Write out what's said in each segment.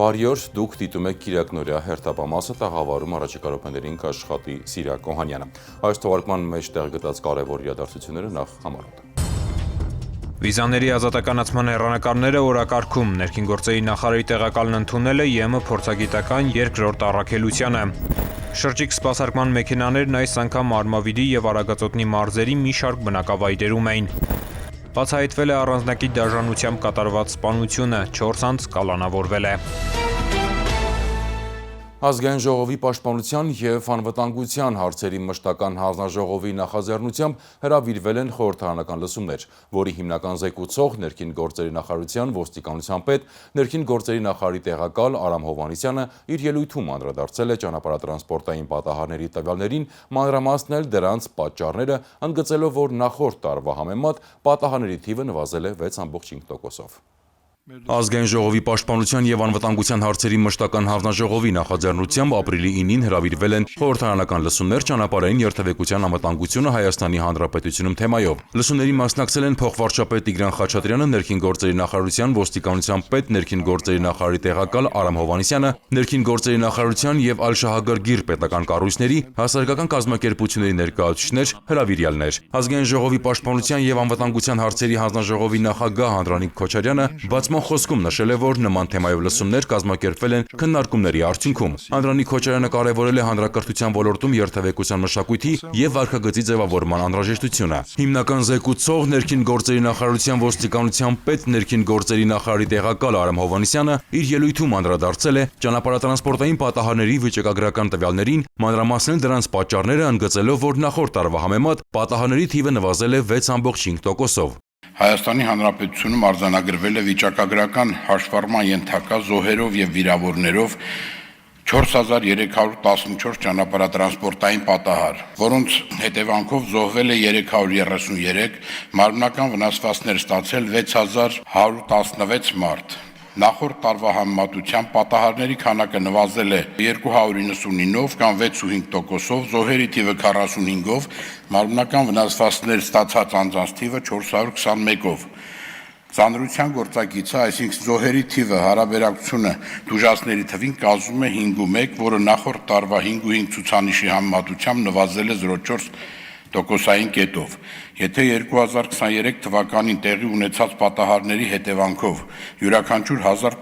Բարի օր, դուք դիտում եք Կիրակնօրյա հերթապամասը, տաղավարում առաջիկա րոպեներին կաշխատի Սիրակ Օհանյանը։ Այս թողարկման մեջ տեղ գտած կարևոր իրադարձությունները նախ համարոտ։ Վիզաների ազատականացման հեռանկարները օրակարգում, ներքին գործերի նախարարի տեղակալն ընդունել է ԵՄ փորձագիտական երկրորդ առաքելությանը։ Շրջիկ սպասարկման մեքենաներն այս անգամ Արմավիրի և Արագածոտնի մարզերի մի շարք բնակավայրերում էին։ Բացահայտվել է առանձնակի դաժանությամբ կատարված սպանությունը, 4 անձ կալանավորվել է։ Ազգային ժողովի պաշտպանության և անվտանգության հարցերի մշտական հանձնաժողովի նախաձեռնությամբ հրավիրվել են խորհրդարանական լսումներ, որի հիմնական զեկուցող ներքին գործերի նախարարության ոստիկանության պետ, ներքին գործերի նախարարի տեղակալ Արամ Հովհաննիսյանը իր ելույթում անդրադարձել է ճանապարհատրանսպորտային պատահարների տվյալներին, մանրամասնել դրանց պատճառները, ընդգծելով, որ նախորդ տարվա համեմատ պատահարների թիվը նվազել է 6.5%-ով։ Ազգային ժողովի պաշտպանության և անվտանգության հարցերի մշտական հանձնաժողովի նախաձեռնությամբ ապրիլի 9-ին հրավիրվել են խորհրդարանական լսումներ ճանապարհային երթևեկության անվտանգությունը Հայաստանի Հանրապետությունում թեմայով։ Լսումների մասնակցել են փոխվարչապետ Տիգրան Խաչատրյանը, ներքին գործերի նախարարության ոստիկանության պետ, ներքին գործերի նախարարի տեղակալ Արամ Հովհաննիսյանը, ներքին գործերի նախարարության և Ալ-Շահագար պետական կառույցների, հասարակական կազմակերպությունների ներկայացուցիչներ, հրավիրյալներ։ Ազգային ժողովի պաշտպանության և անվտանգության հարցերի հանձնաժողովի նախագահ Անդրանիկ Քոչարյանը բացման խոսքում նշել է, որ նման թեմայով լսումներ կազմակերպվել են քննարկումների արդյունքում։ Անդրանիկ Քոչարյանը կարևորել է հանրակրթության ոլորտում երթևեկության մշակույթի և վարքագծի ձևավորման անհրաժեշտությունը։ Հիմնական զեկուցող ներքին գործերի նախարարության ոստիկանության պետ, ներքին գործերի նախարարի տեղակալ Արամ Հովհաննիսյանը իր ելույթում անդրադարձել է ճանապարհատրանսպորտային պատահարների վիճակագրական տվյալներին, մանրամասնել դրանց պատճառները, ընդգծելով, որ նախորդ տարվա համեմատ պատահարների թիվը նվազել է 6.5%-ով։ Հայաստանի Հանրապետությունում արձանագրվել է վիճակագրական հաշվառման ենթակա զոհերով և վիրավորներով 4314 ճանապարհատրանսպորտային պատահար, որոնց հետևանքով զոհվել է 333, մարմնական վնասվածքներ ստացել 6116 մարդ։ Նախորդ տարվա համեմատությամբ պատահարների քանակը նվազել է 299-ով կամ 6.5%-ով, զոհերի թիվը 45-ով, մարմնական վնասվածքներ ստացած անձանց թիվը 421-ով։ Ծանրության գործակիցը, այսինքն զոհերի թիվը հարաբերակցությունը տուժածների թվին կազմում է 5:1, որը նախորդ տարվա 5:5 ցուցանիշի համեմատությամբ նվազել է 0.4%-ային կետով։ Եթե 2023 թվականին տեղի ունեցած պատահարների հետևանքով յուրաքանչյուր 1000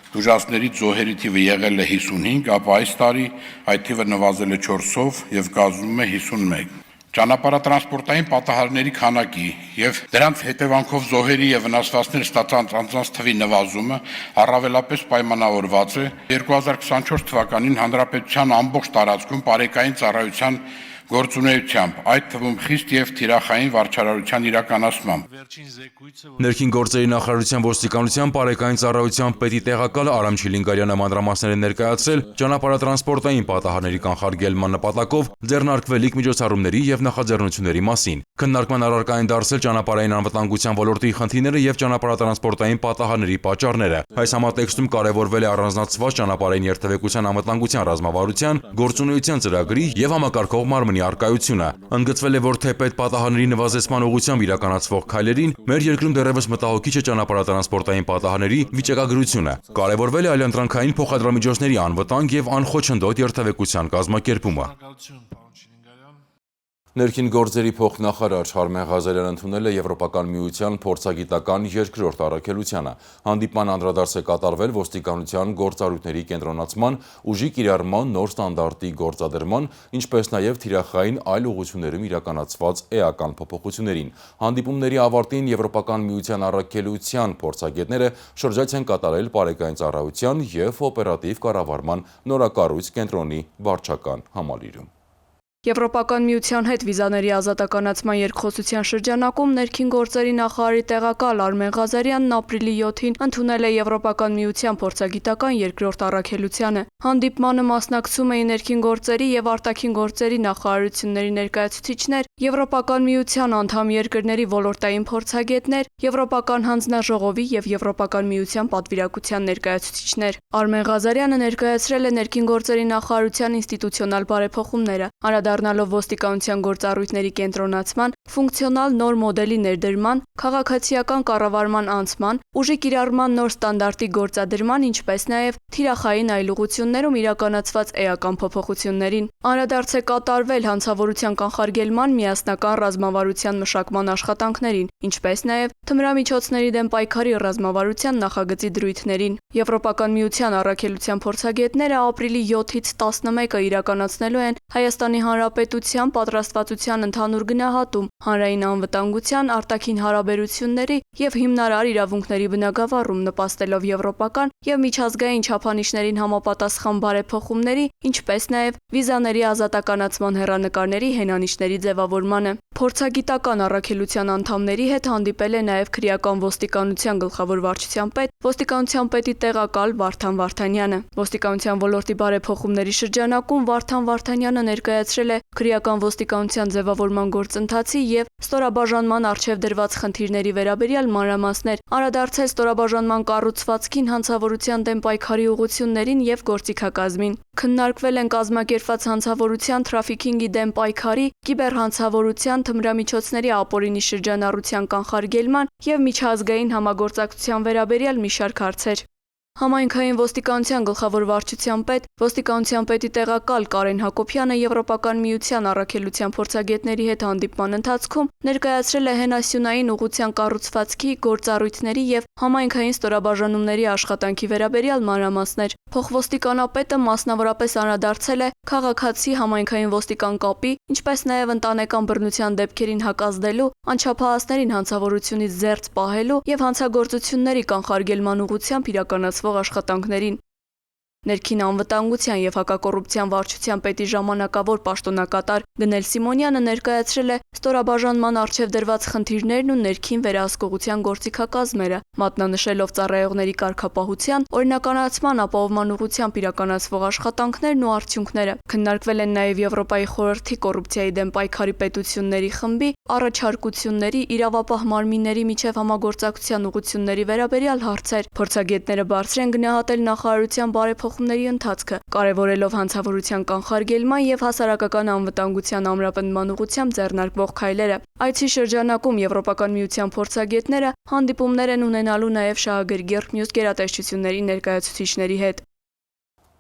տուժածներից զոհերի թիվը եղել է 55, ապա այս տարի այդ թիվը նվազել է 4-ով և կազմում է 51։ Ճանապարհատրանսպորտային պատահարների քանակի և դրանց հետևանքով զոհերի և վնասվածքներ ստացած անձանց թվի նվազումը առավելապես պայմանավորված է 2024 թվականին հանրապետության ամբողջ տարածքում պարեկային ծառայության գործունեությամբ, այդ թվում խիստ և թիրախային վարչարարության իրականացմամբ։ Ներքին գործերի նախարարության ոստիկանության պարեկային ծառայության պետի տեղակալ Արամ Չիլինգարյանը մանրամասներ է ներկայացրել ճանապարհատրանսպորտային պատահարների կանխարգելման նպատակով ձեռնարկվելիք միջոցառումների և նախաձեռնությունների մասին։ Քննարկման առարկա են դարձել ճանապարհային անվտանգության ոլորտի խնդիրները և ճանապարհատրանսպորտային պատահարների պատճառները։ Այս համատեքստում կարևորվել է առանձնացված ճանապարհային երթևեկության անվտանգության ռազմավարության, գործունեության ծրագրի և համակարգող մարմնի առկայությունը։ Ընդգծվել է, որ թեպետ պատահարների նվազեցման ուղղությամբ իրականացվող քայլերին, մեր երկրում դեռևս մտահոգիչ է ճանապարհատրանսպորտային պատահարների վիճակագրությունը։ Կարևորվել է այլընտրանքային փոխադրամիջոցների անվտանգ և անխոչնդոտ երթևեկության կազմակերպումը։ Ներքին գործերի փոխնախարար Արմեն Ղազարյանն ընդունել է Եվրոպական միության փորձագիտական երկրորդ առաքելությանը։ Հանդիպման անդրադարձ է կատարվել ոստիկանության գործառույթների կենտրոնացման, ուժի կիրառման նոր ստանդարտի գործադրման, ինչպես նաև թիրախային այլ ուղղություններում իրականացված էական փոփոխություններին։ Հանդիպումների ավարտին Եվրոպական միության առաքելության փորձագետները շրջայց են կատարել պարեկային ծառայության և օպերատիվ կառավարման նորակառույց կենտրոնի վարչական համալիրում։ Եվրոպական միության հետ վիզաների ազատականացման երկխոսության շրջանակում ներքին գործերի նախարարի տեղակալ Արմեն Ղազարյանն ապրիլի 7-ին ընդունել է Եվրոպական միության փորձագիտական երկրորդ առաքելությանը։ Հանդիպմանը մասնակցում էին ներքին գործերի և արտաքին գործերի նախարարությունների ներկայացուցիչներ, Եվրոպական միության անդամ երկրների ոլորտային փորձագետներ, Եվրոպական հանձնաժողովի և Եվրոպական միության պատվիրակության ներկայացուցիչներ։ Արմեն Ղազարյանը ներկայացրել է ներքին գործերի նախարարության ինստիտուցիոնալ բարեփոխումները։ անդրադառնալով ոստիկանության գործառույթների կենտրոնացման, ֆունկցիոնալ նոր մոդելի ներդրման, քաղաքացիական կառավարման անցման, ուժի կիրառման նոր ստանդարտի գործադրման, ինչպես նաև թիրախային այլ ուղղություններում իրականացված էական փոփոխություններին։ Անդրադարձ է կատարվել հանցավորության կանխարգելման միասնական ռազմավարության մշակման աշխատանքներին, ինչպես նաև թմրամիջոցների դեմ պայքարի ռազմավարության նախագծի դրույթներին։ Եվրոպական միության առաքելության փորձագետները ապրիլի 7-ից 11-ը իրականացնելու են Հայաստանի Հանրապետության պատրաստվածության ընդհանուր գնահատում, հանրային անվտանգության, արտաքին հարաբերությունների և հիմնարար իրավունքների բնագավառում, նպաստելով եվրոպական և միջազգային չափանիշներին համապատասխան բարեփոխումների, ինչպես նաև վիզաների ազատականացման հեռանկարների հենանիշների ձևավորմանը։ Փորձագիտական առաքելության անդամների հետ հանդիպել է նաև քրեական ոստիկանության գլխավոր վարչության պետ, ոստիկանության պետի տեղակալ Վարդան Վարդանյանը։ Ոստիկանության ոլորտի բարեփոխումների շրջանակում Վարդան Վարդանյանը ներկայացրել է քրեական ոստիկանության ձևավորման գործընթացի և ստորաբաժանման առջև դրված խնդիրների վերաբերյալ մանրամասներ, անդրադարձել ստորաբաժանման կառուցվածքին, հանցավորության դեմ պայքարի ուղղություններին և գործիքակազմին։ Քննարկվել են կազմակերպված հանցավորության, թրաֆիքինգի դեմ պայքարի, կիբերհանցավորության, թմրամիջոցների ապօրինի շրջանառության կանխարգելման և միջազգային համագործակցության վերաբերյալ մի շարք հարցեր։ Համայնքային ոստիկանության գլխավոր վարչության պետ, ոստիկանության պետի տեղակալ Կարեն Հակոբյանը Եվրոպական միության առաքելության փորձագետների հետ հանդիպման ընթացքում ներկայացրել է հենասյունային ուղղության կառուցվածքի, գործառույթների և համայնքային ստորաբաժանումների աշխատանքի վերաբերյալ մանրամասներ։ Փոխոստիկանապետը մասնավորապես անդրադարձել է քաղաքացի համայնքային ոստիկան կապի, ինչպես նաև ընտանեկան բռնության դեպքերին հակազդելու, անչափահասներին հանցավորությունից զերծ պահելու և հանցագործությունների կանխարգելման ուղղությամբ իրականացվող աշխատանքներին։ Ներքին անվտանգության և հակակոռուպցիան վարչության պետի ժամանակավոր պաշտոնակատար Գնել Սիմոնյանը ներկայացրել է ստորաբաժանման առջև դրված խնդիրներն ու ներքին վերահսկողության գործիքակազմերը, մատնանշելով ծառայողների կարգապահության, օրինականացման ապահովման ուղղությամբ իրականացվող աշխատանքներն ու արդյունքները։ Քննարկվել են նաև Եվրոպայի խորհրդի կոռուպցիայի դեմ պայքարի պետությունների խմբի առաջարկությունների, իրավապահ մարմինների միջև համագործակցության ուղղությունների վերաբերյալ հարցեր։ Փորձագետները բարձր են գնահատել նախարարության բարեփոխումների ընթացքը, կարևորելով հանցավորության կանխարգելման և հասարակական անվտանգության ամրապնդման ուղղությամբ ձեռնարկվող քայլերը։ Այցի շրջանակում Եվրոպական միության փորձագետները հանդիպումներ են ունենալու նաև շահագրգիռ մյուս գերատեսչությունների ներկայացուցիչների հետ։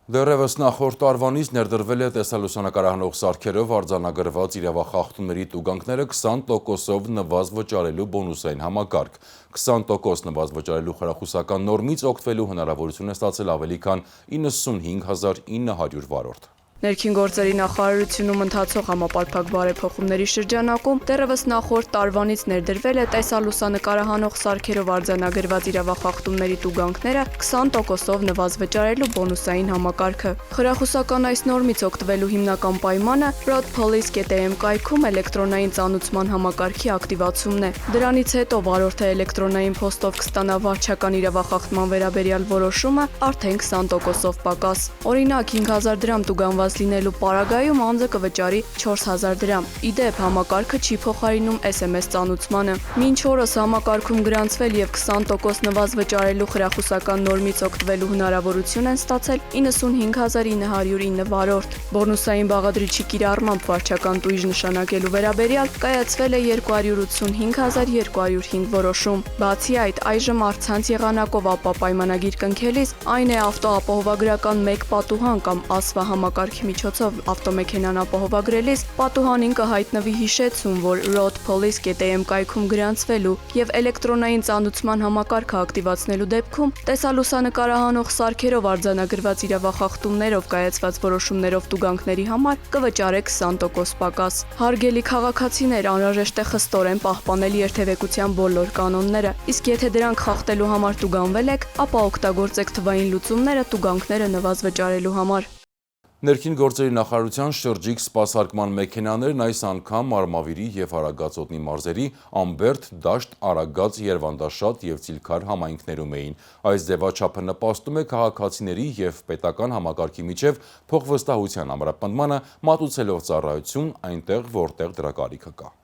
Դեռևս նախորդ տարվանից ներդրվել է տեսալուսանկարահանող սարքերով արձանագրված իրավախախտումների տուգանքները 20%-ով նվազ վճարելու բոնուսային համակարգ։ 20% նվազ վճարելու խրախուսական նորմից օգտվելու հնարավորություն է ստացել ավելի քան 95,900 վարորդ։ Ներքին գործերի նախարարությունում ընթացող համապարփակ բարեփոխումների շրջանակում դեռևս նախորդ տարվանից ներդրվել է տեսալուսանկարահանող սարքերով արձանագրված իրավախախտումների տուգանքները 20%-ով նվազ վճարելու բոնուսային համակարգը։ Խրախուսական այս նորմից օգտվելու հիմնական պայմանը roadpolice.am կայքում էլեկտրոնային ծանուցման համակարգի ակտիվացումն է։ Դրանից հետո վարորդը էլեկտրոնային փոստով կստանա վարչական իրավախախտման վերաբերյալ որոշումը արդեն 20%-ով պակաս։ Օրինակ 5000 դրամ տուգանված լինելու պարագայում անձը կվճարի 4000 դրամ։ Իդեպ համակարգը չի փոխարինում SMS ծանուցմանը։ Մինչ օրս համակարգում գրանցվել և 20% նվազ վճարելու խրախուսական նորմից օգտվելու հնարավորություն են ստացել 95909 վարորդ։ Բոնուսային բաղադրիչի կիրառմամբ վարչական տույժ նշանակելու վերաբերյալ կայացվել է 285205 որոշում։ Բացի այդ, այժմ առցանց եղանակով ԱՊԱ պայմանագիր կնքելիս, այն է ավտոապահովագրական 1 պատուհան կամ ASVA համակարգի միջոցով ավտոմեքենան ապահովագրելիս պատուհանին կհայտնվի հիշեցում, որ roadpolice.am կայքում գրանցվելու և էլեկտրոնային ծանուցման համակարգը ակտիվացնելու դեպքում տեսալուսանկարահանող սարքերով արձանագրված իրավախախտումներով կայացված որոշումներով տուգանքների համար կվճարեք 20% պակաս։ Հարգելի քաղաքացիներ, անհրաժեշտ է խստորեն պահպանել երթևեկության բոլոր կանոնները, իսկ եթե դրանք խախտելու համար տուգանվել եք, ապա օգտագործեք թվային լուծումները տուգանքները նվազ վճարելու համար։ Ներքին գործերի նախարարության շրջիկ սպասարկման մեքենաներն այս անգամ Արմավիրի և Արագած օդնի մարզերի Ամբերդ, Դաշտ, Արագած, Երվանդաշատ և Ծիլքար համայնքներում էին։ Այս ձևաչափը նպաստում է քաղաքացիների և պետական համակարգի միջև փոխվստահության ամրապնդմանը, մատուցելով ծառայություն այնտեղ, որտեղ դրա կարիքը կա։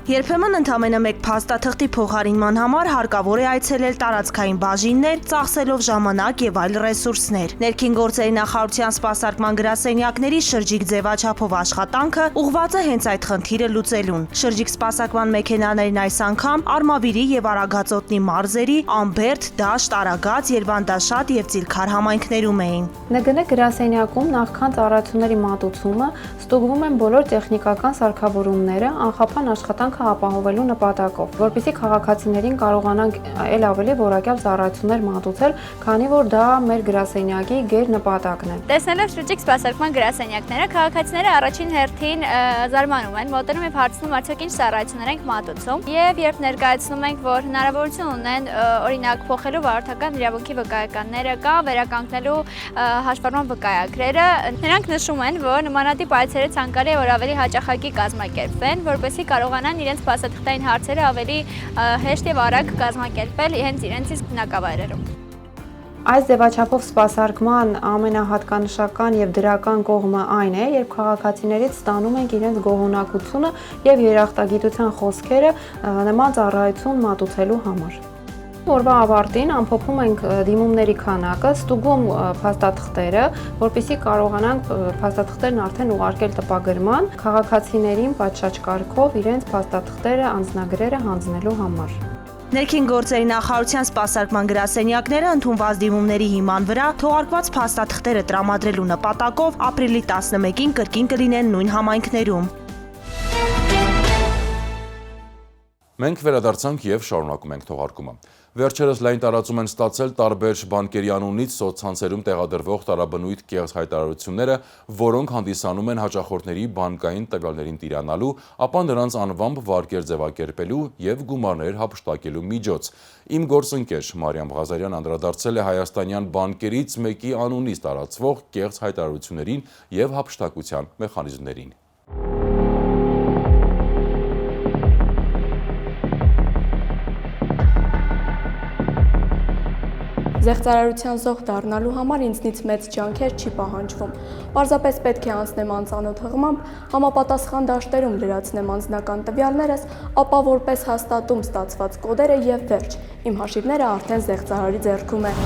Երբեմն ընդամենը մեկ փաստաթղթի փոխարինման համար հարկավոր է այցելել տարածքային բաժիններ, ծախսելով ժամանակ եւ այլ ռեսուրսներ։ Ներքին գործերի նախարարության սպասարկման գրասենյակների շրջիկ ձևաչափով աշխատանքը ուղղված է հենց այդ խնդիրը լուծելուն։ Շրջիկ սպասարկման մեքենաներին այս անգամ Արմավիրի եւ Արագածոտնի մարզերի Ամբերդ, Դաշտ, Արագած, Երվանդաշատ եւ Ծիլքար համայնքներում էին։ ՆԳՆ գրասենյակում նախքան ծառայությունների մատուցումը ստուգվում են բոլոր տեխնիկական սարքավորումները անխափան աշխատանքը ապահովելու նպատակով, որպեսզի քաղաքացիներին կարողանանք ել ավելի որակյալ ծառայություններ մատուցել, քանի որ դա մեր գրասենյակի գերնպատակն է։ Տեսնելով շրջիկ սպասարկման գրասենյակները, քաղաքացիները առաջին հերթին զարմանում են, մոտենում եւ հարցնում արդյոք ինչ ծառայություններ ենք մատուցում, եւ երբ ներկայացնում ենք, որ հնարավորություն ունեն օրինակ փոխելու վարորդական իրավունքի վկայականները կամ վերականգնելու հաշվառման վկայագրերը, նրանք նշում են, որ նմանատիպ այցերը ցանկալի է որ ավելի հաճախակի կազմակերպվեն, որպեսզի կարողանան իրենց փաստաթղթային հարցերը ավելի հեշտ եւ արագ կազմակերպել հենց իրենց իսկ բնակավայրերում։ Այս ձևաչափով սպասարկման ամենահատկանշական եւ դրական կողմը այն է, երբ քաղաքացիներից ստանում ենք իրենց գոհունակությունը եւ երախտագիտության խոսքերը նման ծառայություն մատուցելու համար։ Օրվա ավարտին ամփոփում ենք դիմումների քանակը, ստուգում փաստաթղթերը, որպեսզի կարողանանք փաստաթղթերն արդեն ուղարկել տպագրման քաղաքացիներին պատշաճ կարգով իրենց փաստաթղթերը, անձնագրերը հանձնելու համար։ Ներքին գործերի նախարարության սպասարկման գրասենյակները ընդունված դիմումների հիման վրա թողարկված փաստաթղթերը տրամադրելու նպատակով ապրիլի 11-ին կրկին կլինեն նույն համայնքներում։ Մենք վերադարձանք եւ շարունակում ենք թողարկումը։ Վերջերս լայն տարածում են ստացել տարբեր բանկերի անունից սոցցանցերում տեղադրվող տարաբնույթ կեղծ հայտարարությունները, որոնք հանդիսանում են հաճախորդների բանկային տվյալներին տիրանալու, ապա նրանց անվամբ վարկեր ձևակերպելու եւ գումարներ հափշտակելու միջոց։ Իմ գործընկեր Մարիամ Ղազարյան անդրադարձել է հայաստանյան բանկերից մեկի անունից տարածվող կեղծ հայտարարություններին եւ հափշտակության մեխանիզմներին։ Զեղծարարության զոհ դառնալու համար ինձնից մեծ ջանքեր չի պահանջվում։ Պարզապես պետք է անցնեմ անծանոթ հղմամբ, համապատասխան դաշտերում լրացնեմ անձնական տվյալներս, ապա որպես հաստատում ստացված կոդերը եւ վերջ։ Իմ հաշիվները արդեն զեղծարարի ձեռքում է։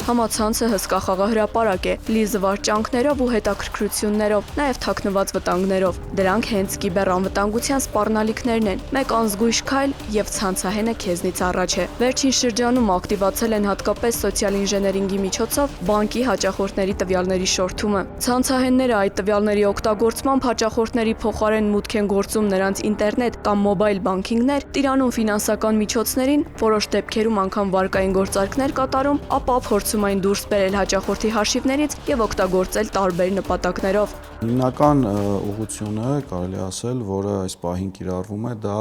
Համացանցը հսկա խաղահրապարակ է, լի զվարճանքներով ու հետաքրքրություններով, նաև թաքնված վտանգներով։ Դրանք հենց կիբերանվտանգության սպառնալիքներն են։ Մեկ անզգույշ քայլ եւ ցանցահենը քեզնից առաջ է։ Վերջին շրջանում ակտիվացել են հատկապես սոցիալ ինժեներինգի միջոցով բանկի հաճախորդների տվյալների շորթումը։ Ցանցահենները այդ տվյալների օգտագործմամբ հաճախորդների փոխարեն մուտք են գործում նրանց ինտերնետ կամ մոբայլ բանկինգներ, տիրանում ֆինանսական միջոցներին, որոշ դեպքերում անգամ վարկային գործարքներ կատարում, ապա փորձում այն դուրս բերել հաճախորդի հաշիվներից եւ օգտագործել տարբեր նպատակներով։ Հիմնական ուղղությունը կարելի ասել, որը այս պահին կիրառվում է, դա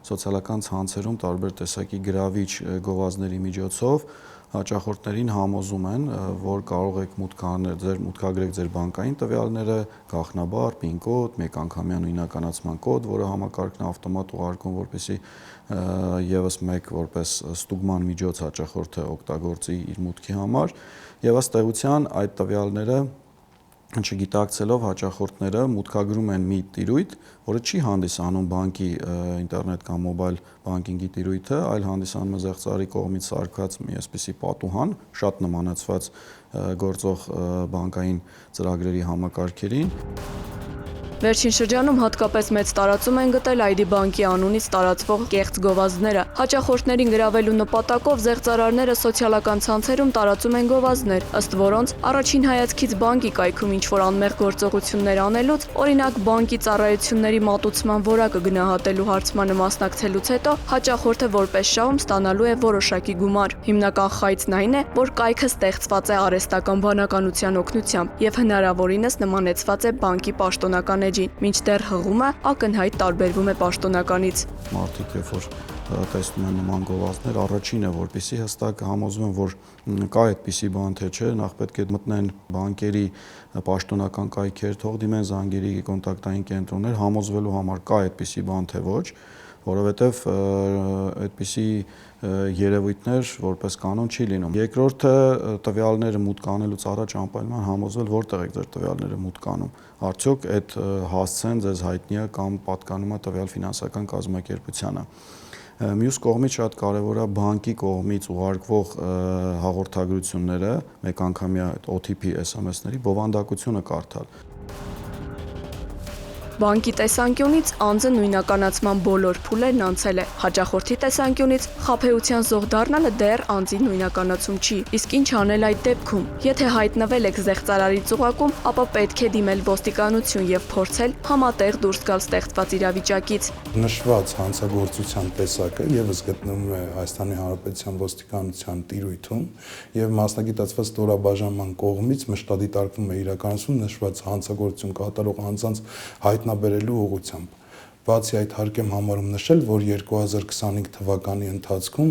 սոցիալական ցանցերում տարբեր տեսակի գրավիչ գովազդների միջոցով հաճախորդներին համոզում են, որ կարող եք մուտքագրեք ձեր բանկային տվյալները, գաղտնաբար, PIN կոդ, մեկանգամյա նույնականացման կոդ, որը համակարգն ավտոմատ ուղարկում, որպեսզի եւս մեկ որպես ստուգման միջոց հաճախորդը օգտագործի իր մուտքի համար, եւ ըստ էության այդ տվյալները չգիտակցելով հաճախորդները մուտքագրում են մի տիրույթ, որը չի հանդիսանում բանկի ինտերնետ կամ մոբայլ բանկինգի տիրույթը, այլ հանդիսանում է զեղծարարի կողմից սարքած մի այսպիսի պատուհան, շատ նմանացված գործող բանկային ծրագրերի համակարգերին։ Վերջին շրջանում հատկապես մեծ տարածում են գտել ID բանկի անունից տարածվող կեղծ գովազդները։ Հաճախորդներին գրավելու նպատակով զեղծարարները սոցիալական ցանցերում տարածում են գովազդներ, ըստ որոնց առաջին հայացքից բանկի կայքում ինչ-որ անմեղ գործողություններ անելուց, օրինակ բանկի ծառայությունների մատուցման որակը գնահատելու հարցմանը մասնակցելուց հետո հաճախորդը որպես շահում ստանալու է որոշակի գումար։ Հիմնական խայծն այն է, որ կայքը ստեղծված է արհեստական բանականության օգնությամբ եւ հնարավորինս նմանեցված է բանկի պաշտոնական մինչդեռ հղումը ակնհայտ տարբերվում է պաշտոնականից։ Մարդիկ երբ որ տեսնում են նման գովազդներ, առաջինը որպեսզի հստակ համոզվում են, որ կա այդպիսի բան թե չէ, նախ պետք է մտնեն բանկերի պաշտոնական կայքեր, թող դիմեն զանգերի կոնտակտային կենտրոններ, համոզվելու համար կա այդպիսի բան թե ոչ, որովհետև այդպիսի երևույթներ որպես կանոն չի լինում։ Երկրորդը տվյալները մուտք անելուց առաջ անպայման համոզվել որտեղ եք ձեր տվյալները մուտք անում։ Արդյոք այդ հասցեն ձեզ հայտնի է կամ պատկանում է տվյալ ֆինանսական կազմակերպությանը։ Մյուս կողմից շատ կարևոր է բանկի կողմից ուղարկվող հաղորդագրությունները, մեկ անգամյա OTP SMS-ների բովանդակությունը կարդալ։ Բանկի տեսանկյունից անձը նույնականացման բոլոր փուլերն անցել է, հաճախորդի տեսանկյունից խաբեության զոհ դառնալը դեռ անձի նույնականացում չի, իսկ ինչ անել այդ դեպքում։ Եթե հայտնվել եք զեղծարարի ծուղակում, ապա պետք է դիմել ոստիկանություն եւ փորձել համատեղ դուրս գալ ստեղծված իրավիճակից։ Նշված հանցագործության տեսակը եւս գտնվում է Հայաստանի Հանրապետության ոստիկանության տիրույթում եւ մասնագիտացված ստորաբաժանման կողմից մշտադիտարկվում է իրականացում նշված հանցագործություն կատարող անձանց հայտնաբերելու ուղղությամբ։ Բացի այդ հարկ եմ համարում նշել, որ 2025 թվականի ընթացքում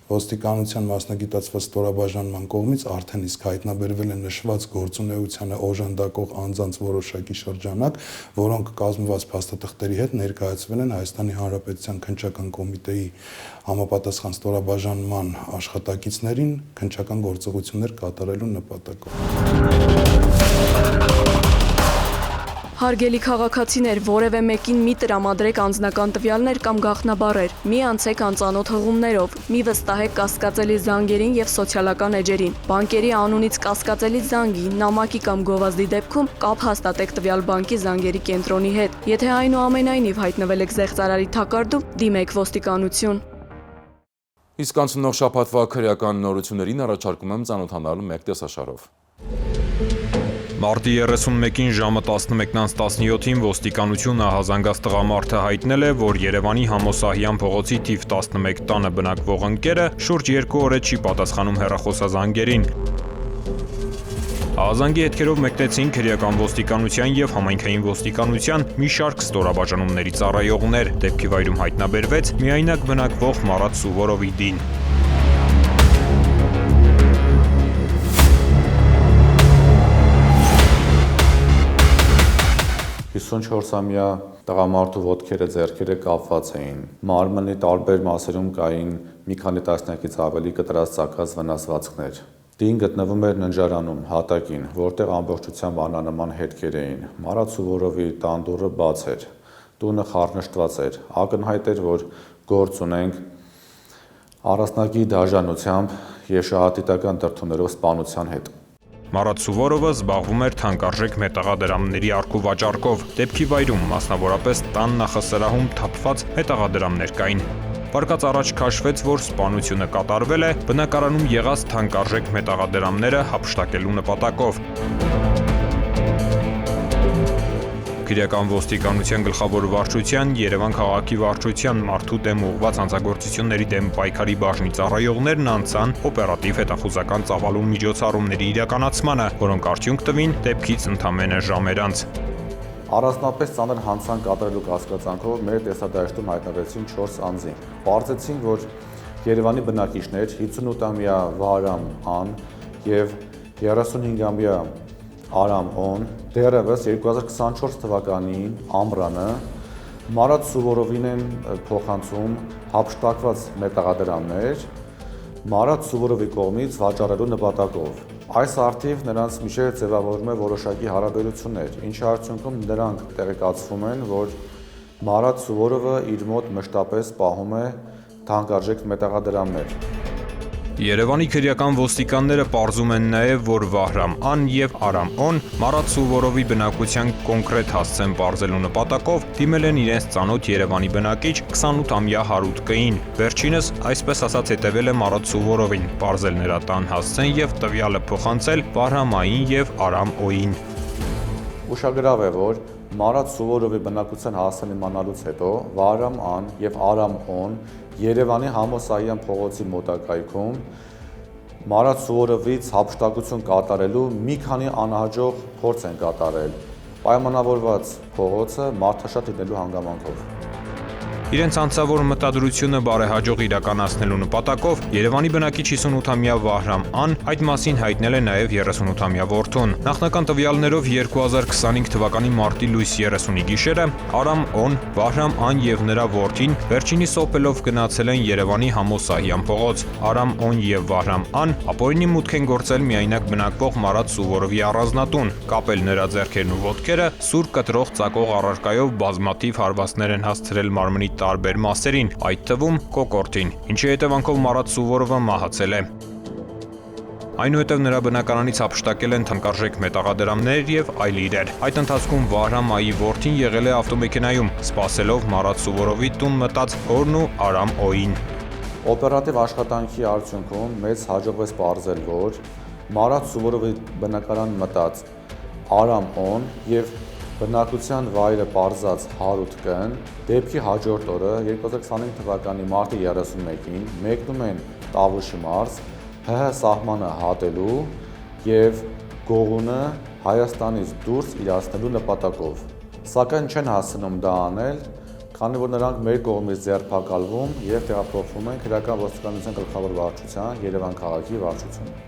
ոստիկանության մասնագիտացված ստորաբաժանման կողմից արդեն իսկ հայտնաբերվել է նշված գործունեությանը օժանդակող անձանց որոշակի շրջանակ, որոնք կազմված փաստաթղթերի հետ ներկայացվել են Հայաստանի Հանրապետության քննչական կոմիտեի համապատասխան ստորաբաժանման աշխատակիցներին քննչական գործողություններ կատարելու նպատակով։ Հարգելի քաղաքացիներ, որևէ մեկին մի տրամադրեք անձնական տվյալներ կամ գաղտնաբառեր, մի անցեք անծանոթ հղումներով, մի վստահեք կասկածելի զանգերին եւ սոցիալական էջերին։ Բանկերի անունից կասկածելի զանգի, նամակի կամ գովազդի դեպքում կապ հաստատեք տվյալ բանկի զանգերի կենտրոնի հետ։ Եթե այնուամենայնիվ հայտնվել եք զեղծարարի թակարդում, դիմեք ոստիկանություն։ Իսկ անցնող շաբաթվա քրեական նորություններին առաջարկում եմ ծանոթանալ մեկ տեսաշարով։ Մարտի 31-ին ժամը 11:17-ին ոստիկանությունը ահազանգած տղամարդը հայտնել է, որ Երևանի Համոսահյան փողոցի թիվ 11 տանը բնակվող ընկերը շուրջ 2 օր է չի պատասխանում հեռախոսազանգերին։ Ահազանգի հետքերով մեկնեցին քրեական ոստիկանության եւ համայնքային ոստիկանության մի շարք ստորաբաժանումների ծառայողներ։ Դեպքի վայրում հայտնաբերվեց միայնակ բնակվող Մարատ Սուվորովի դին։ 54-ամյա տղամարդու ոտքերը ձեռքերը կապված էին։ Մարմնի տարբեր մասերում կային մի քանի տասնյակից ավելի կտրած ծակած վնասվածքներ։ Դին գտնվում էր ննջարանում, հատակին, որտեղ ամբողջությամբ անանման հետքեր էին։ Մարատ Սուվորովի տան դուռը բաց էր։ Տունը խառնշտված էր։ Ակնհայտ էր, որ գործ ունենք առանձնակի դաժանությամբ եւ շահադիտական դրդումներով սպանության հետ։ Մարատ Սուվորովը զբաղվում էր թանկարժեք մետաղադրամների առքու վաճառքով։ Դեպքի վայրում, մասնավորապես տան նախասրահում թափված մետաղադրամներ կային։ Վարկած առաջ քաշվեց, որ սպանությունը կատարվել է բնակարանում եղած թանկարժեք մետաղադրամները հափշտակելու նպատակով։ Քրեական ոստիկանության գլխավոր վարչության, Երևան քաղաքի վարչության մարդու դեմ ուղղված հանցագործությունների դեմ պայքարի բաժնի ծառայողներն անցան օպերատիվ հետախուզական ծավալուն միջոցառումների իրականացմանը, որոնք արդյունք տվին դեպքից ընդամենը ժամեր անց։ Առանձնապես ծանր հանցանք կատարելու կասկածանքով մեր տեսադաշտում հայտնվեցին 4 անձին։ Պարզեցին, որ Երևանի բնակիչներ 58-ամյա Վահրամ Ան եւ 35-ամյա Արամ Օն դեռևս 2024 թվականին ամռանը Մարատ Սուվորովին են փոխանցում հափշտակված մետաղադրամներ Մարատ Սուվորովի կողմից վաճառելու նպատակով։ Այս արդիվ նրանց միջև ձևավորվում է որոշակի հարաբերություններ, ինչի արդյունքում նրանք տեղեկացվում են, որ Մարատ Սուվորովը իր մոտ մշտապես պահում է թանկարժեք մետաղադրամներ։ Երևանի քրեական ոստիկանները պարզում են նաև, որ Վահրամ Ան եւ Արամ Օն Մարատ Սուվորովի բնակության կոնկրետ հասցեն պարզելու նպատակով դիմել են իրենց ծանոթ Երևանի բնակիչ 28-ամյա Հարութ Կ-ին։ Վերջինս, այսպես ասած, հետևել է Մարատ Սուվորովին, պարզել նրա տան հասցեն եւ տվյալը փոխանցել Վահրամ Ային եւ Արամ Օ-ին։ Ուշագրավ է, որ Մարատ Սուվորովի բնակության հասցեն իմանալուց հետո Վահրամ Ան եւ Արամ Օն Երևանի Համոսահյան փողոցի մոտակայքում Մարատ Սուվորովից հափշտակություն կատարելու մի քանի անհաջող փորձ են կատարել, պայմանավորված փողոցը մարդաշատ լինելու հանգամանքով։ Իրենց անձավոր մտադրությունը բարեհաջող իրականացնելու նպատակով Երևանի բնակիչ 58-ամյա Վահրամ Ան այդ մասին հայտնել է նաև 38-ամյա որդուն։ Նախնական տվյալներով 2025 թվականի մարտի լույս 30-ի գիշերը Արամ Օն, Վահրամ Ան եւ նրա որդին վերջինիս օպելով գնացել են Երևանի Համոսահյան փողոց։ Արամ Օն եւ Վահրամ Ան ապօրինի մուտք են գործել միայնակ բնակվող Մարատ Սուվորովի առանձնատուն, կապել նրա ձեռքերն ու ոտքերը, սուր կտրող ծակող առարկայով բազմաթիվ հարվածներ են հասցրել մարմնի տարբեր մասերին, այդ թվում կոկորդին, ինչի հետևանքով Մարատ Սուվորովը մահացել է։ Այնուհետև նրա բնակարանից հափշտակել են թանկարժեք մետաղադրամներ եւ այլ իրեր։ Այդ ընթացքում Վահրամ Այի որդին եղել է ավտոմեքենայում, սպասելով Մարատ Սուվորովի տուն մտած հորն ու Արամ Օին։ Օպերատիվ աշխատանքի արդյունքում մեզ հաջողվեց պարզել, որ Մարատ Սուվորովի բնակարան մտած Արամ Օն եւ բնակության վայրը պարզած Հարութ Կ-ն դեպքի հաջորդ օրը 2025 թվականի մարտի 31-ին մեկնում են Տավուշի մարզ ՀՀ սահմանը հատելու եւ գողունը Հայաստանից դուրս իրացնելու նպատակով։ Սակայն չեն հասցնում դա անել, քանի որ նրանք մեր կողմից ձերբակալվում եւ տեղափոխվում են քրեական ոստիկանության գլխավոր վարչության Երևան քաղաքի վարչություն։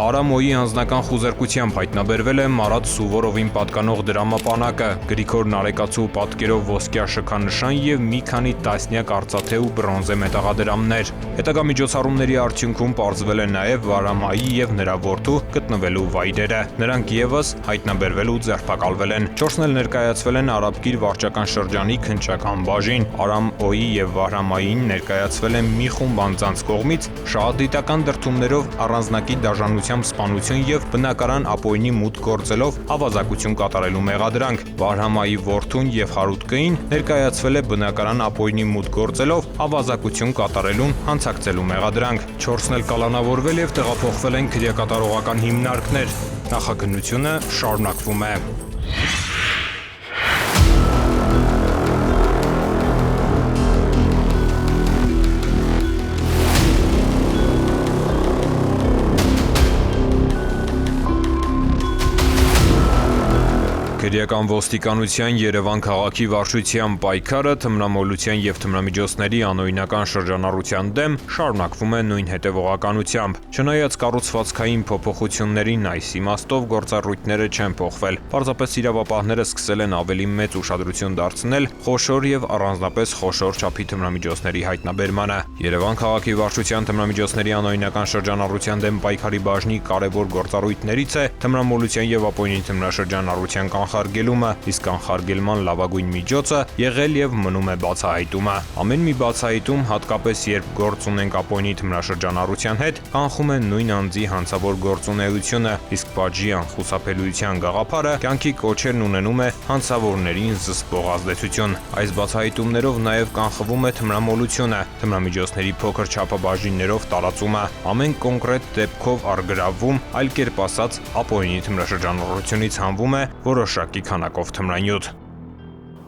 Արամ Օյի անձնական խուզարկությամբ հայտնաբերվել է Մարատ Սուվորովին պատկանող դրամապանակը, Գրիգոր Նարեկացու պատկերով ոսկյա շքանշան եւ մի քանի տասնյակ արծաթե ու բրոնզե մետաղադրամներ։ Հետագա միջոցառումների արդյունքում պարզվել է նաեւ Վահրամ Այի եւ նրա որդու գտնվելու վայրերը։ Նրանք եւս հայտնաբերվել ու ձերբակալվել են։ 4-ն էլ ներկայացվել են Արաբկիր վարչական շրջանի քննչական բաժին։ Արամ Օյի եւ Վահրամ Ային ներկայացվել են մի խումբ անձանց կողմից շահադիտական դրդումներով առանձնակի դաշնության սպանություն եւ բնակարան ապօրինի մուտք գործելով ավազակություն կատարելու մեղադրանք։ Վահրամ Այի որդուն եւ Հարութ Կ-ին ներկայացվել է բնակարան ապօրինի մուտք գործելով ավազակություն կատարելուն հանցակցելու մեղադրանք։ 4-ն էլ կալանավորվել եւ տեղափոխվել են քրեակատարողական հիմնարկներ։ Նախաքննությունը շարունակվում է։ Քրեական ոստիկանության Երևան քաղաքի վարչության պայքարը թմրամոլության եւ թմրամիջոցների անօրինական շրջանառության դեմ շարունակվում է նույն հետևողականությամբ։ Չնայած կառուցվածքային փոփոխություններին այս իմաստով գործառույթները չեն փոխվել։ Պարզապես իրավապահները սկսել են ավելի մեծ ուշադրություն դարձնել խոշոր եւ առանձնապես խոշոր չափի թմրամիջոցների հայտնաբերմանը։ Երևան քաղաքի վարչության թմրամիջոցների անօրինական շրջանառության դեմ պայքարի բաժնի կարևոր գործառույթներից է թմրամոլության եւ ապօրինի թմրաշրջանառության կանխարգելումը, իսկ կանխարգելման լավագույն միջոցը եղել եւ մնում է բացահայտումը։ Ամեն մի բացահայտում, հատկապես երբ գործ ունենք ապօրինի թմրաշրջանառության հետ, կանխում է նույն անձի հանցավոր գործունեությունը, իսկ պատժի անխուսափելիության գաղափարը կյանքի կոչերն ունենում է հանցավորներին զսպող ազդեցություն։ Այս բացահայտումներով նաեւ կանխվում է թմրամոլությունը, թմրամիջոցների փոքր չափաբաժիններով տարածումը, ամեն կոնկրետ դեպքով առգրավվում, այլ կերպ ասած, ապօրինի թմրաշրջանառությունից հանվում է որոշակի քանակով թմրանյութ։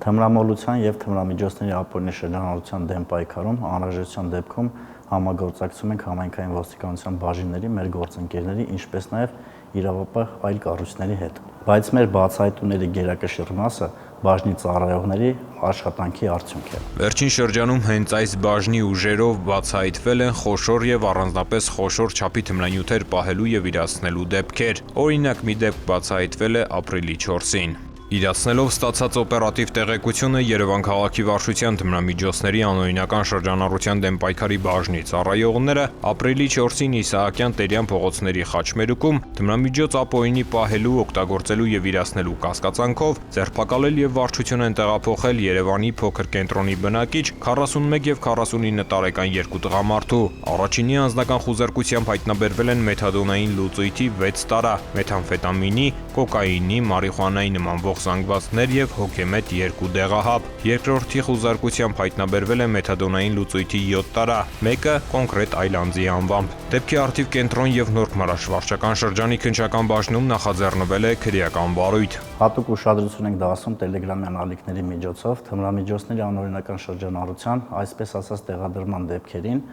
Թմրամոլության եւ թմրամիջոցների ապօրինի շրջանառության դեմ պայքարում անհրաժեշտության դեպքում համագործակցում ենք համայնքային ոստիկանության բաժինների, մեր գործընկերների, ինչպես նաեւ իրավապահ այլ կառույցների հետ։ Բայց մեր բացահայտումների գերակշիռ մասը բաժնի ծառայողների աշխատանքի արդյունք է։ Վերջին շրջանում հենց այս բաժնի ուժերով բացահայտվել են խոշոր եւ առանձնապես խոշոր չափի թմրանյութեր պահելու եւ իրացնելու դեպքեր։ Օրինակ մի դեպք բացահայտվել է ապրիլի 4-ին։ Իրացնելով ստացած օպերատիվ տեղեկությունը Երևան քաղաքի վարչության թմրամիջոցների անօրինական շրջանառության դեմ պայքարի բաժնի ծառայողները ապրիլի 4-ին Իսահակյան Տերյան փողոցների խաչմերուկում թմրամիջոց ապօրինի պահելու, օգտագործելու եւ իրացնելու կասկածանքով ձերբակալել եւ վարչություն են տեղափոխել Երևանի փոքր կենտրոնի բնակիչ 41 եւ 49 տարեկան երկու տղամարդու։ Առաջինի անձնական խուզարկությամբ հայտնաբերվել են մեթադոնային լուծույթի 6 տարա, մեթամֆետամինի, կոկաինի, մարիխուանայի նմանվող զանգվածներ եւ հոգեմետ 2 դեղահապ։ Երկրորդի խուզարկությամբ հայտնաբերվել է մեթադոնային լուծույթի 7 տարա, մեկը կոնկրետ այլ անձի անվամբ։ Դեպքի արդիվ կենտրոն եւ Նոր Մարաշ վարչական շրջանի քննչական բաժնում նախաձեռնվել է քրեական վարույթ։ Հատուկ ուշադրություն ենք դարձնում տելեգրամյան ալիքների միջոցով թմրամիջոցների անօրինական շրջանառության, այսպես ասած տեղադրման դեպքերին։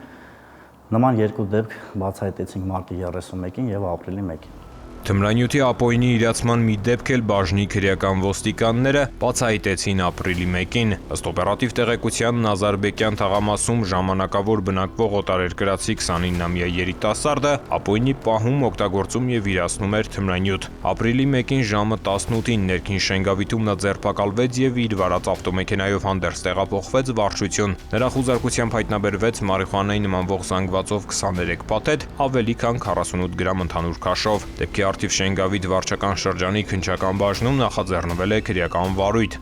Նման երկու դեպք բացահայտեցինք մարտի 31-ին եւ ապրիլի 1-ին։ Թմրանյութի ապօրինի իրացման մի դեպք էլ բաժնի քրեական ոստիկանները բացահայտեցին ապրիլի 1-ին։ Ըստ օպերատիվ տեղեկության Նազարբեկյան թաղամասում ժամանակավոր բնակվող օտարերկրացի 29-ամյա երիտասարդը ապօրինի պահում, օգտագործում եւ իրացնում էր թմրանյութ։ Ապրիլի 1-ին ժամը 18-ին ներքին Շենգավիթում նա ձերբակալվեց եւ իր վարած ավտոմեքենայով հանդերձ տեղափոխվեց Վարշություն։ Նրա խուզարկությամբ հայտնաբերվեց մարիխուանայի նմանվող զանգվածով 23 փաթեթ, ավելի քան 48 գրամ ընդհանուր քաշով։ Դեպքի արդիվ Շենգավիթ վարչական շրջանի քննչական բաժնում նախաձեռնվել է քրեական վարույթ։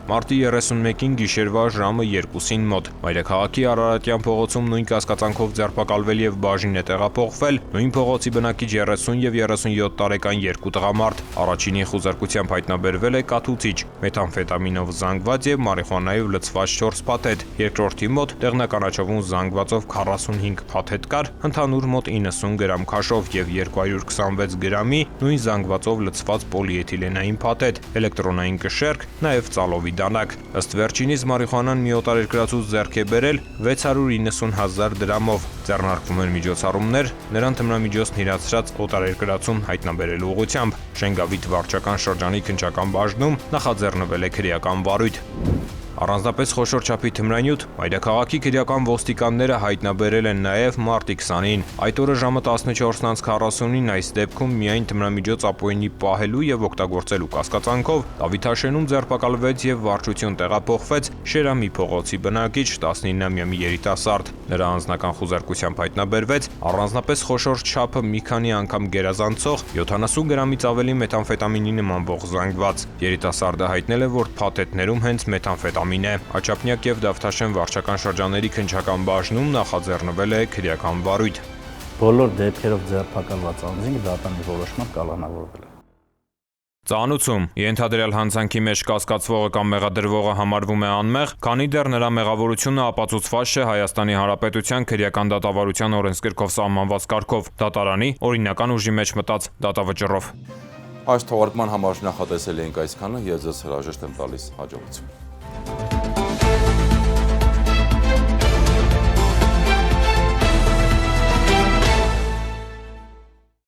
Մարտի 31-ին գիշերվա ժամը 2-ին մոտ Մայրաքաղաքի Արարատյան փողոցում նույն կասկածանքով ձերբակալվել եւ բաժին է տեղափոխվել նույն փողոցի բնակիչ 30 եւ 37 տարեկան երկու տղամարդ։ Առաջինի խուզարկությամբ հայտնաբերվել է կաթուցիչ, մեթամֆետամինով զանգված եւ մարիխուանայով լցված 4 փաթեթ։ Երկրորդի մոտ տեղնականաչովում զանգվածով 45 փաթեթ կար, ընդհանուր մոտ 90 գրամ քաշով եւ 226 գրամի նույն զանգվածով լցված պոլիէթիլենային փաթեթ, էլեկտրոնային կշեռք, նաեւ ծալովի դանակ։ Ըստ վերջինիս մարիխուանան մի օտարերկրացուց ձեռք է բերել 690,000 դրամով։ Ձեռնարկվում են միջոցառումներ նրան թմրամիջոցն իրացրած օտարերկրացուն հայտնաբերելու ուղղությամբ։ Շենգավիթ վարչական շրջանի քննչական բաժնում նախաձեռնվել է քրեական վարույթ։ Առանձնապես խոշոր չափի թմրանյութ Մայրաքաղաքի քրեական ոստիկանները հայտնաբերել են նաև մարտի 20-ին։ Այդ օրը ժամը 14:40-ին այս դեպքում միայն թմրամիջոց ապօրինի պահելու եւ օգտագործելու կասկածանքով Դավիթաշենում ձերբակալվեց եւ Վարչություն տեղափոխվեց Շերամի փողոցի բնակիչ 19-ամյա մի երիտասարդ։ Նրա անձնական խուզարկությամբ հայտնաբերվեց առանձնապես խոշոր չափը մի քանի անգամ գերազանցող 70 գրամից ավելի մեթամֆետամինի նմանվող զանգված։ Երիտասարդը հայտնել է, որ փաթեթներում հենց մեթամֆետամին Աչափնյակ եւ Դավթաշեն վարչական շրջանների քննչական բաժնում նախաձեռնվել է քրեական վարույթ։ Բոլոր դեպքերով ձերբակալված անձինք դատանի որոշմամբ կալանավորվել են։ Ծանուցում ենթադրյալ հանցանքի մեջ կասկածվողը կամ մեղադրվողը համարվում է անմեղ, քանի դեռ նրա մեղավորությունը ապացուցված չէ Հայաստանի Հանրապետության քրեական դատավարության օրենսգրքով սահմանված կարգով, դատարանի օրինական ուժի մեջ մտած դատավճռով։ Այս թողարկման համար նախատեսել էինք այսքանը, ես ձեզ հրաժեշտ եմ տալիս հաջողություն։